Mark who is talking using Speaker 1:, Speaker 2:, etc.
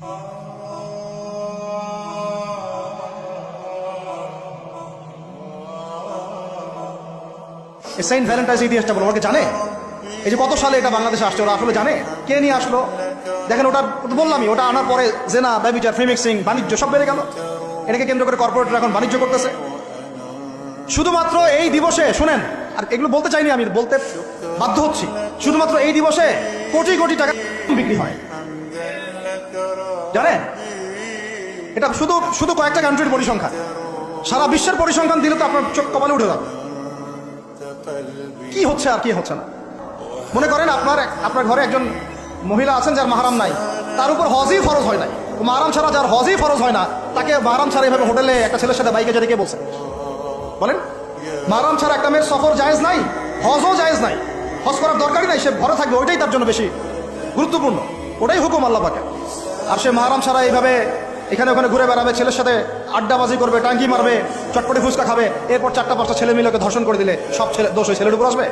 Speaker 1: Saint Valentine's ইতিহাসটা বলো, ওকে জানে? এই যে কত সালে এটা বাংলাদেশে আসছে, ওরা আসলে জানে কে নিয়ে আসলো? দেখেন, ওটা বললামই, ওটা আনার পরে জেনা, ব্যভিচার, ফ্রিমিক্সিং, বাণিজ্য সব বেড়ে গেল। এটাকে কেন্দ্র করে কর্পোরেটরা এখন বাণিজ্য করতেছে। শুধুমাত্র এই দিবসে শুনেন, আর এগুলো বলতে চাইনি, আমি বলতে বাধ্য হচ্ছি, শুধুমাত্র এই দিবসে কোটি কোটি টাকা বিক্রি হয়, জানেন? এটা শুধু শুধু কয়েকটা কান্ট্রির পরিসংখ্যান। সারা বিশ্বের পরিসংখ্যান দিলে তো আপনার চোখ কপালে উঠে যাবে। কি হচ্ছে আর কি হচ্ছে না। মনে করেন আপনার ঘরে একজন মহিলা আছেন যার মাহরাম নাই, তার উপর হজই ফরজ হয় নাই। মাহরাম ছাড়া যার হজই ফরজ হয় না, তাকে মাহরাম ছাড়া এইভাবে হোটেলে একটা ছেলের সাথে বাইকে যেতে কে বলছে? বলেন, মাহরাম ছাড়া একটা মেয়ের সফর জায়েজ নাই, হজও জায়েজ নাই, হজ করার দরকারই নাই, সে ঘরে থাকবে, ওইটাই তার জন্য বেশি গুরুত্বপূর্ণ, ওটাই হুকুম আল্লাহ পাকের। আর সে মাহরাম ছাড়া এইভাবে এখানে ওখানে ঘুরে বেড়াবে, ছেলের সাথে আড্ডাবাজি করবে, টাঙ্কি মারবে, চটপটি ফুচকা খাবে, এরপর 4টা 5টা ছেলে মিলে ওকে ধর্ষণ করে দিলে সব ছেলে দোষ ওই ছেলের উপর আসবে?